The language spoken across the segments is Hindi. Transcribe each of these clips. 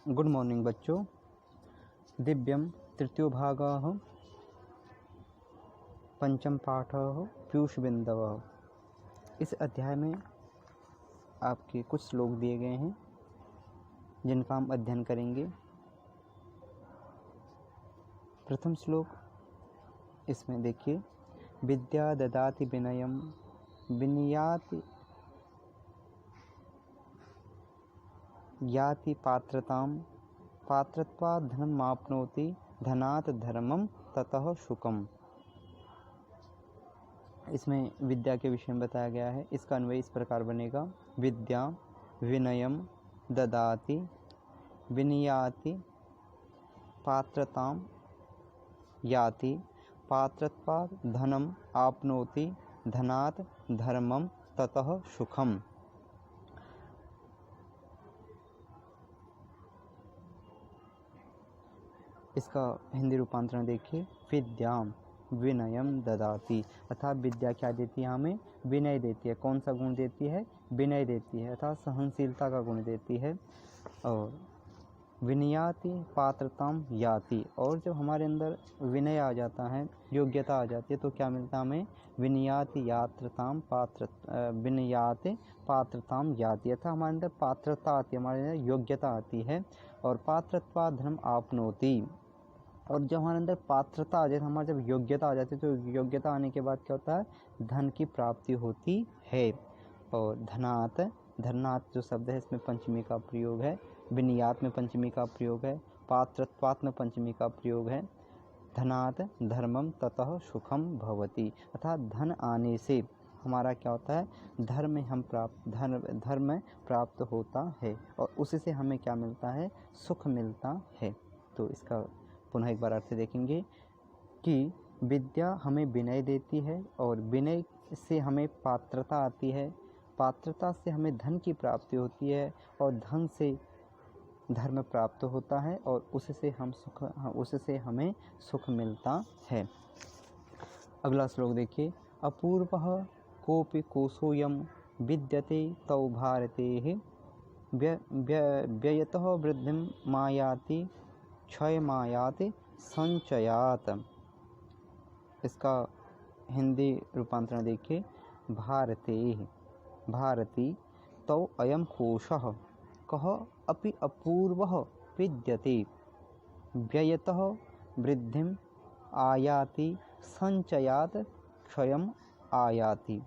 गुड मॉर्निंग बच्चों। दिव्यम तृतीयो भागः पंचम पाठः पीयूष बिंदवः। इस अध्याय में आपके कुछ श्लोक दिए गए हैं जिनका हम अध्ययन करेंगे। प्रथम श्लोक इसमें देखिए, विद्या ददाति विनयम विनयाति याति पात्रताम पात्रत्वात् धनमाप्नोति धनात् धर्मम ततः सुखम। इसमें विद्या के विषय में बताया गया है। इसका अन्वय इस प्रकार बनेगा, विद्या विनयम ददाति विनयाति पात्रताम याति पात्रत्वात् धनम आपनोति धनात् धर्मम ततः सुखम। इसका हिंदी रूपांतरण देखिए, विद्याम विनयम ददाति, अर्थात विद्या क्या देती है? हमें विनय देती है। कौन सा गुण देती है? विनय देती है, अर्थात सहनशीलता का गुण देती है। और विनयाति पात्रताम याति, और जब हमारे अंदर विनय आ जाता है, योग्यता आ जाती है, तो क्या मिलता है हमें? विनयाति यात्रताम विनयाति पात्रताम याति, अर्थात हमारे अंदर पात्रता आती है, हमारे अंदर योग्यता आती है। और पात्रत्वा धर्म आपनोति, और जब हमारे अंदर पात्रता आ जाए, हमारे जब योग्यता आ जाती है, तो योग्यता आने के बाद क्या होता है? धन की प्राप्ति होती है। और धनात्, धनात् जो शब्द है इसमें पंचमी का प्रयोग है, विनियात में पंचमी का प्रयोग है, पात्रत्वात् में पंचमी का प्रयोग है। धनात् धर्मम ततः सुखम भवति, अर्थात धन आने से हमारा क्या होता है? धर्म प्राप्त होता है, और उससे हमें क्या मिलता है? सुख मिलता है। तो इसका पुनः एक बार अर्थ देखेंगे कि विद्या हमें विनय देती है, और विनय से हमें पात्रता आती है, पात्रता से हमें धन की प्राप्ति होती है, और धन से धर्म प्राप्त होता है, और उससे हमें सुख मिलता है। अगला श्लोक देखिए, अपूर्वः कोपि कोशोऽयं विद्यते तौ भारतेः व्ययतः वृद्धिं मायाति क्षय मायाति संचयात। इसका हिंदी रूपांतरण देखिए, भारती तौ अयं कोशः कः अपि अपूर्वः विद्यते व्ययतः वृद्धिम आयाति संचयात क्षयम आयाति।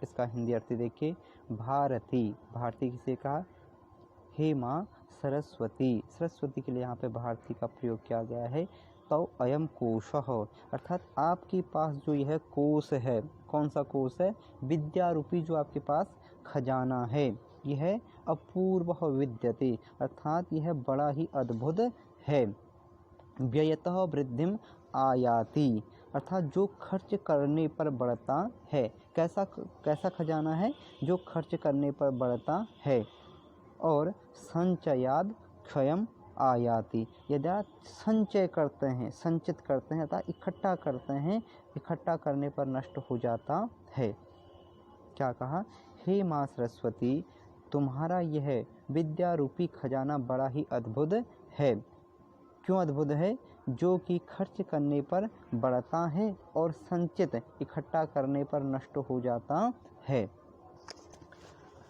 इसका हिंदी अर्थ देखिए, भारती किसे कहा? हे माँ सरस्वती, सरस्वती के लिए यहाँ पे भारती का प्रयोग किया गया है। तो अयम कोशः, अर्थात आपके पास जो यह कोश है, कौन सा कोश है? विद्या रूपी जो आपके पास खजाना है, यह अपूर्व विद्यते, अर्थात यह बड़ा ही अद्भुत है। व्ययतः वृद्धिम आयाति, अर्थात जो खर्च करने पर बढ़ता है। कैसा खजाना है? जो खर्च करने पर बढ़ता है। और संचयाद क्षयम आयाति, यदि आप संचय करते हैं, संचित करते हैं, अर्थात इकट्ठा करते हैं, इकट्ठा करने पर नष्ट हो जाता है। क्या कहा? हे माँ सरस्वती, तुम्हारा यह विद्या रूपी खजाना बड़ा ही अद्भुत है। क्यों अद्भुत है? जो कि खर्च करने पर बढ़ता है, और संचित इकट्ठा करने पर नष्ट हो जाता है।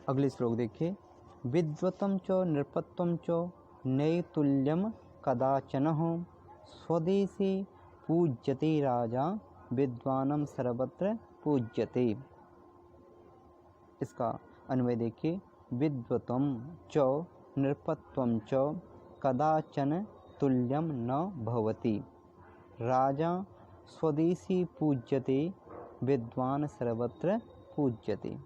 अगले श्लोक देखिए, विद्वतं च नृपत्वं च नैतुल्यं कदाचनः स्वदेशे पूज्यते राजा विद्वानं सर्वत्र पूज्यते। इसका अन्वय देखिए, विद्वतं च नृपत्वं च कदाचन तुल्यं न भवति राजा स्वदेशी पूज्यते विद्वान सर्वत्र पूज्यते।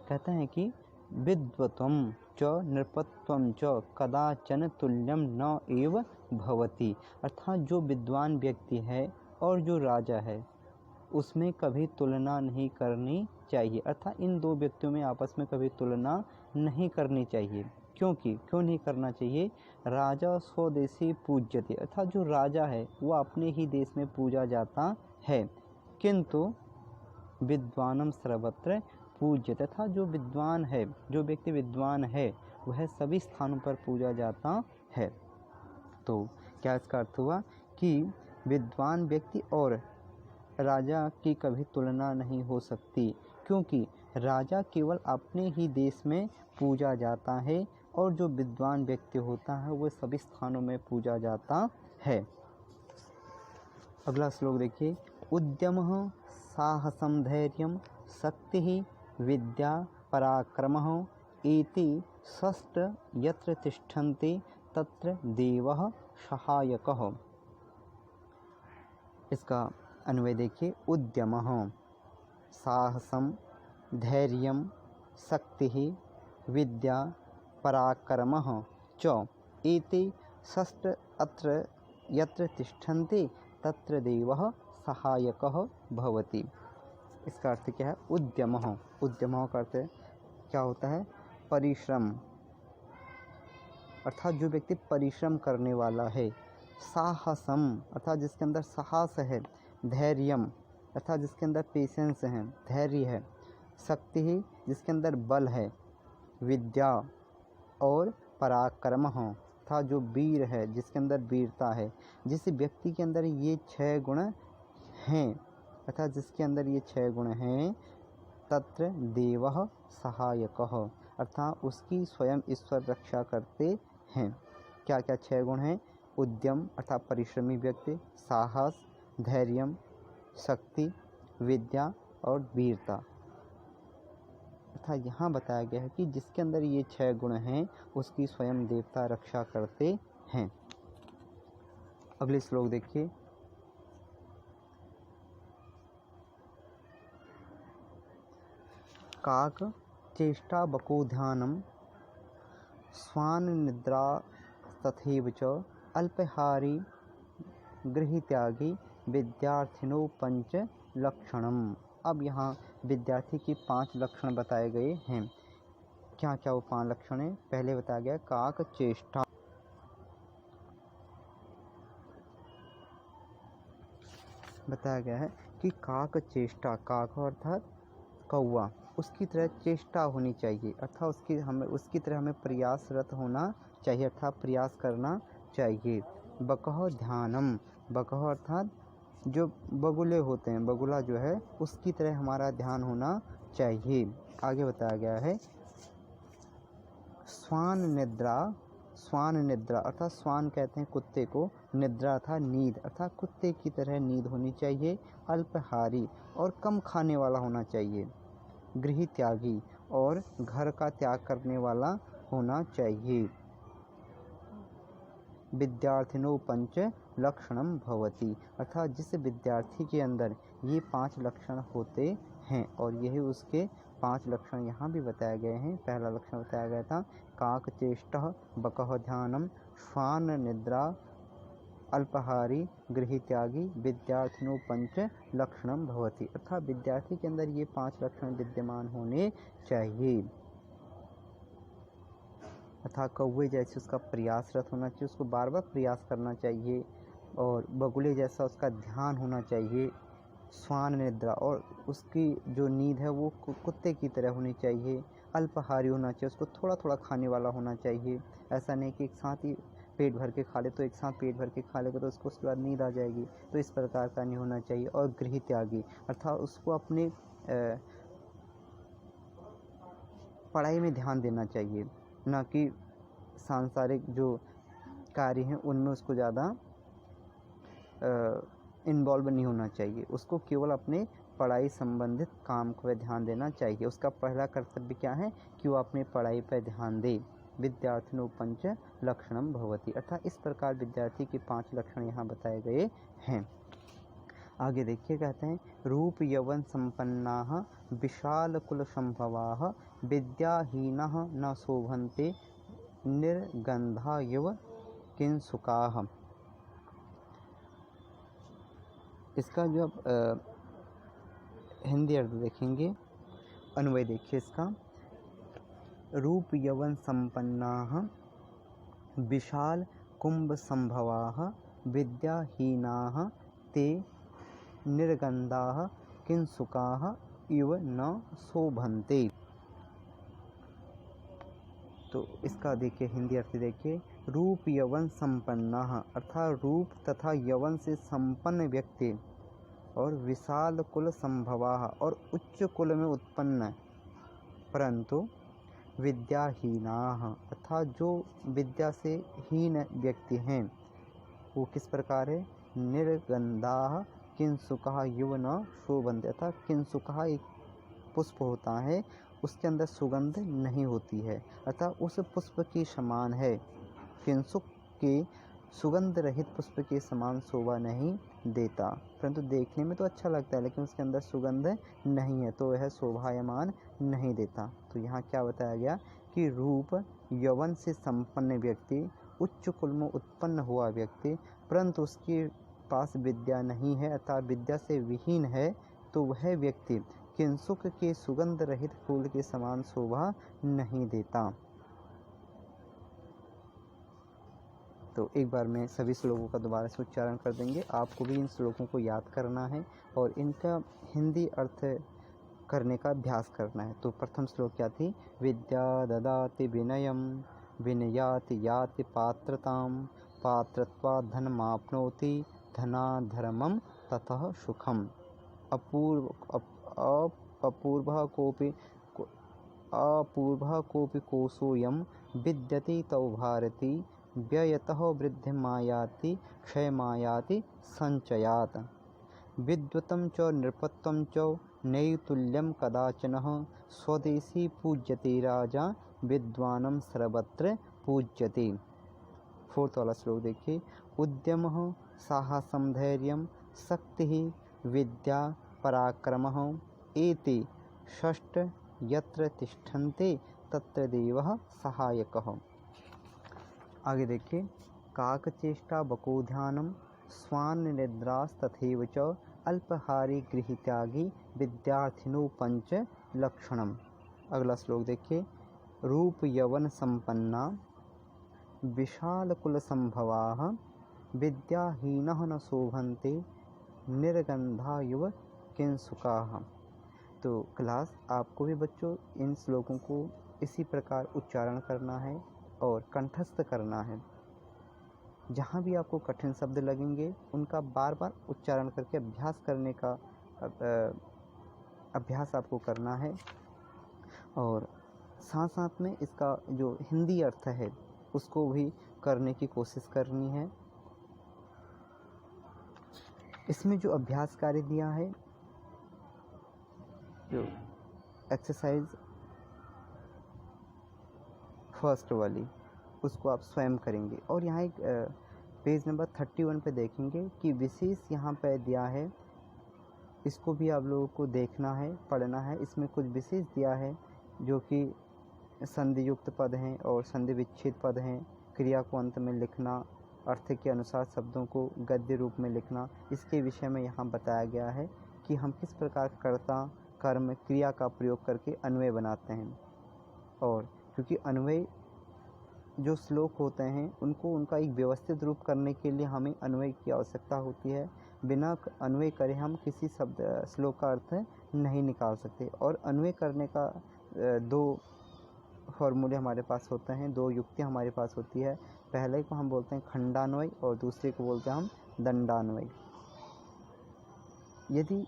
कहते हैं कि विद्वत्वं च नृपत्वं च कदाचन तुल्यं न एव भवति, अर्थात जो विद्वान व्यक्ति है और जो राजा है, उसमें कभी तुलना नहीं करनी चाहिए। अर्थात इन दो व्यक्तियों में आपस में कभी तुलना नहीं करनी चाहिए। क्यों नहीं करना चाहिए? राजा स्वदेशी पूज्यते, अर्थात जो राजा है वो अपने ही देश में पूजा जाता है, किंतु विद्वानम सर्वत्र पूज्य, तथा जो विद्वान है, जो व्यक्ति विद्वान है वह सभी स्थानों पर पूजा जाता है। तो क्या इसका अर्थ हुआ कि विद्वान व्यक्ति और राजा की कभी तुलना नहीं हो सकती, क्योंकि राजा केवल अपने ही देश में पूजा जाता है और जो विद्वान व्यक्ति होता है वह सभी स्थानों में पूजा जाता है। अगला श्लोक देखिए। उद्यमः साहसं धैर्यं शक्तिः विद्या पराक्रमः एति षष्ठ यत्र तिष्ठन्ति तत्र देवः सहायकः। इसका अन्वय देखिए। उद्यमः साहसं धैर्यं शक्तिः विद्या पराक्रमः च एते षष्ठ अत्र यत्र तिष्ठन्ति तत्र देवः सहायकः भवति। इसका अर्थ क्या है? उद्यमः। उद्यमः का अर्थ क्या होता है? परिश्रम, अर्थात जो व्यक्ति परिश्रम करने वाला है। साहसम अर्थात जिसके अंदर साहस है। धैर्यम अर्थात जिसके अंदर पेशेंस है, धैर्य है। शक्ति ही जिसके अंदर बल है। विद्या और पराक्रम अर्थात जो वीर है, जिसके अंदर वीरता है। जिस व्यक्ति के अंदर ये 6 गुण हैं, अर्थात जिसके अंदर ये 6 गुण हैं, तत्र देवः सहायकः अर्थात उसकी स्वयं ईश्वर रक्षा करते हैं। क्या क्या 6 गुण हैं? उद्यम अर्थात परिश्रमी व्यक्ति, साहस, धैर्य, शक्ति, विद्या और वीरता। अर्थात यहाँ बताया गया है कि जिसके अंदर ये 6 गुण हैं उसकी स्वयं देवता रक्षा करते हैं। अगले श्लोक देखिए। काक चेष्टा बको ध्यानम स्वान निद्रा तथैव च अल्पहारी गृहत्यागी विद्यार्थिनो पंच लक्षणम। अब यहाँ विद्यार्थी की 5 लक्षण बताए गए हैं। क्या क्या वो 5 लक्षण हैं? पहले बताया गया काक चेष्टा। बताया गया है कि काक चेष्टा, काक अर्थात कौवा, उसकी तरह चेष्टा होनी चाहिए, अर्थात उसकी तरह हमें प्रयासरत होना चाहिए, अर्थात प्रयास करना चाहिए। बकह ध्यानम, बकह अर्थात जो बगुले होते हैं, बगुला जो है उसकी तरह हमारा ध्यान होना चाहिए। आगे बताया गया है स्वान निद्रा, स्वान निद्रा अर्थात स्वान कहते हैं कुत्ते को, निद्रा अर्थात नींद, अर्थात कुत्ते की तरह नींद होनी चाहिए। अल्पहारी और कम खाने वाला होना चाहिए। गृह त्यागी और घर का त्याग करने वाला होना चाहिए। विद्यार्थिनो पंच लक्षणम भवति अर्थात जिस विद्यार्थी के अंदर ये 5 लक्षण होते हैं, और यही उसके 5 लक्षण यहाँ भी बताए गए हैं। पहला लक्षण बताया गया था काक चेष्टः बकः ध्यानम श्वान निद्रा अल्पहारी गृह त्यागी विद्यार्थिनो पंच लक्षणम भवति अर्थात विद्यार्थी के अंदर ये 5 लक्षण विद्यमान होने चाहिए। अर्थात कौवे जैसे उसका प्रयासरत होना चाहिए, उसको बार बार प्रयास करना चाहिए, और बगुले जैसा उसका ध्यान होना चाहिए। स्वान निद्रा और उसकी जो नींद है वो कुत्ते की तरह होनी चाहिए। अल्पहारी होना चाहिए, उसको थोड़ा थोड़ा खाने वाला होना चाहिए। ऐसा नहीं कि एक साथ ही पेट भर के खा ले, तो एक साथ पेट भर के खा लेगा तो उसको उसके बाद नींद आ जाएगी, तो इस प्रकार का नहीं होना चाहिए। और गृह त्यागी अर्थात उसको अपने पढ़ाई में ध्यान देना चाहिए, ना कि सांसारिक जो कार्य हैं उनमें उसको ज़्यादा इन्वॉल्व नहीं होना चाहिए। उसको केवल अपने पढ़ाई संबंधित काम को ध्यान देना चाहिए। उसका पहला कर्तव्य क्या है कि वो अपने पढ़ाई पर ध्यान दे। विद्यार्थिनो पंच लक्षणम भवति अर्थात इस प्रकार विद्यार्थी के 5 लक्षण यहाँ बताए गए हैं। आगे देखिए, कहते हैं रूप यौवन संपन्नाः विशाल कुल संभवाः विद्याहीनः न शोभन्ते निर्गंधा युव किंसुकाः। इसका जो हिंदी अर्थ देखेंगे, अन्वय देखिए इसका। रूप यौवन संपन्नाः विशाल कुंभ संभवाः विद्याहीनाः ते निर्गंधाः किंसुकाः इव न शोभन्ते। तो इसका देखिए हिंदी अर्थ देखिए, रूप यवन संपन्ना, अर्थात रूप तथा यवन से संपन्न व्यक्ति, और विशाल कुल संभवा, और उच्च कुल में उत्पन्न, परंतु विद्याहीना, अर्थात जो विद्या से हीन व्यक्ति हैं वो किस प्रकार है, निर्गंधा किंसुका युवन शोभन्ते, अर्थात किंसुका एक पुष्प होता है, उसके अंदर सुगंध नहीं होती है, अर्थात उस पुष्प के समान है, किंसुक के सुगंध रहित पुष्प के समान शोभा नहीं देता, परंतु देखने में तो अच्छा लगता है लेकिन उसके अंदर सुगंध नहीं है तो वह शोभायमान नहीं देता। तो यहाँ क्या बताया गया कि रूप यौवन से संपन्न व्यक्ति, उच्च कुल में उत्पन्न हुआ व्यक्ति, परंतु उसके पास विद्या नहीं है अर्थात विद्या से विहीन है, तो वह व्यक्ति किंसुक के सुगंध रहित फूल के समान शोभा नहीं देता। तो एक बार मैं सभी श्लोकों का दोबारा से उच्चारण कर देंगे, आपको भी इन श्लोकों को याद करना है और इनका हिंदी अर्थ करने का अभ्यास करना है। तो प्रथम श्लोक क्या थी, विद्या ददाति विनयम, विनयाति याति पात्रताम, पात्रत्वात् धनमाप्नोति, धनाधर्मम ततः सुखम। अपूर्वः कोऽपि कोशोऽयं विद्यते तौ भारती, व्ययतः वृद्धिमायाति क्षयमायाति संचयात्। विद्वतं च नृपत्वं च नैतुल्यं कदाचनः, स्वदेशी पूज्यते राजा, विद्वानं सर्वत्र पूज्यते। फोर्थ वाला श्लोक देखिए, उद्यमः साहसं धैर्यं शक्तिः विद्या पराक्रमः, एते षष्ठ यत्र तिष्ठन्ते तत्र देवः सहायकः। आगे देखिए, काकचेष्टा बकोध्यानं, स्वान्निद्रास्तथैव च, अल्पहारी गृहत्यागी विद्यार्थिनो पंच लक्षणम। अगला श्लोक देखिए, रूप यवन संपन्ना, विशाल कुल संभवाः, विद्याहीनः न शोभन्ते, निर्गंधा युव किंसुकाः। तो क्लास आपको भी बच्चों इन श्लोकों को इसी प्रकार उच्चारण करना है और कंठस्थ करना है। जहाँ भी आपको कठिन शब्द लगेंगे उनका बार बार उच्चारण करके अभ्यास करने का अभ्यास आपको करना है और साथ साथ में इसका जो हिंदी अर्थ है उसको भी करने की कोशिश करनी है। इसमें जो अभ्यास कार्य दिया है, जो एक्सरसाइज फर्स्ट वाली, उसको आप स्वयं करेंगे और यहाँ एक पेज नंबर 31 पे देखेंगे कि विशेष यहाँ पे दिया है, इसको भी आप लोगों को देखना है, पढ़ना है। इसमें कुछ विशेष दिया है जो कि संधि युक्त पद हैं और संधि विच्छेद पद हैं, क्रिया को अंत में लिखना, अर्थ के अनुसार शब्दों को गद्य रूप में लिखना, इसके विषय में यहाँ बताया गया है कि हम किस प्रकार कर्ता कर्म क्रिया का प्रयोग करके अन्वय बनाते हैं। और क्योंकि अन्वय जो श्लोक होते हैं उनको उनका एक व्यवस्थित रूप करने के लिए हमें अन्वय की आवश्यकता होती है, बिना अन्वय करे हम किसी शब्द श्लोक का अर्थ नहीं निकाल सकते। और अन्वय करने का दो फॉर्मूले हमारे पास होते हैं, दो युक्तियाँ हमारे पास होती है। पहले को हम बोलते हैं खंडान्वय और दूसरे को बोलते हैं हम दंडान्वय। यदि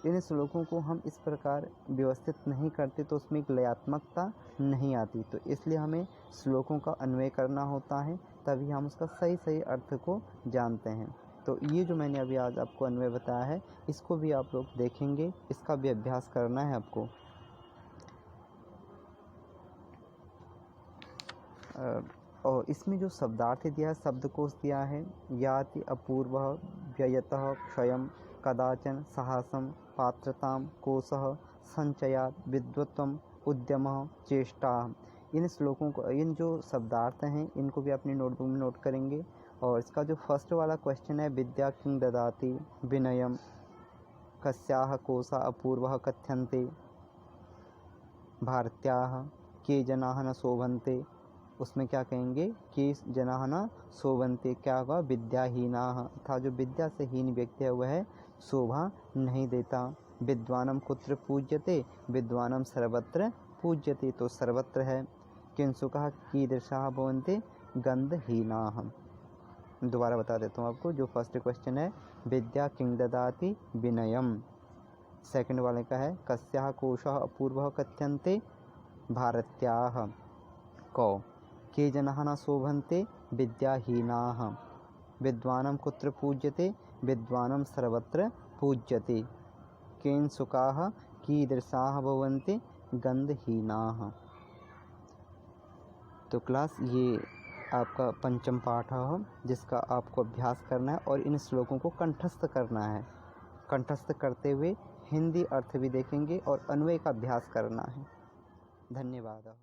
इन श्लोकों को हम इस प्रकार व्यवस्थित नहीं करते तो उसमें एक लयात्मकता नहीं आती, तो इसलिए हमें श्लोकों का अन्वय करना होता है, तभी हम उसका सही सही अर्थ को जानते हैं। तो ये जो मैंने अभी आज आपको अन्वय बताया है, इसको भी आप लोग देखेंगे, इसका भी अभ्यास करना है आपको। और इसमें जो शब्दार्थ दिया है, शब्दकोश दिया है, याति अपूर्वः व्ययतः क्षयं कदाचन साहसं पात्रतां कोशः संचयात् विद्वत्वम् उद्यमः चेष्टा। इन श्लोकों को, इन जो शब्दार्थ हैं इनको भी अपनी नोटबुक में नोट करेंगे। और इसका जो फर्स्ट वाला क्वेश्चन है, विद्या किं ददाति विनयम कस्याः कोशा अपूर्वः कथ्यन्ते भारत्याः के जनाः न शोभन्ते, उसमें क्या कहेंगे कि जनाः न शोभन्ते, क्या होगा, विद्याहीनाः, था जो विद्या से हीन व्यक्ति है वह शोभा नहीं देता। विद्वानम कुत्र पूज्यते, विद्वानम सर्वत्र पूज्यते, तो सर्वत्र है। किंसुकाः कीदृशाः भवन्ति गन्धहीनाः। दोबारा बता देता हूँ आपको। जो फर्स्ट क्वेश्चन है विद्या किं ददाति विनयम। सेकंड वाले का है कस्याः कोशः अपूर्वः कथ्यन्ते भारत्याः। कौ के जनाः न शोभन्ते विद्याहीनाः। विद्वानं कुत्र पूज्यते विद्वानं सर्वत्र पूज्यते। केनसुकाः कीदृशाः भवन्ति गन्धहीनाः। तो क्लास ये आपका पंचम पाठ है जिसका आपको अभ्यास करना है और इन श्लोकों को कंठस्थ करना है। कंठस्थ करते हुए हिंदी अर्थ भी देखेंगे और अन्वय का अभ्यास करना है। धन्यवाद।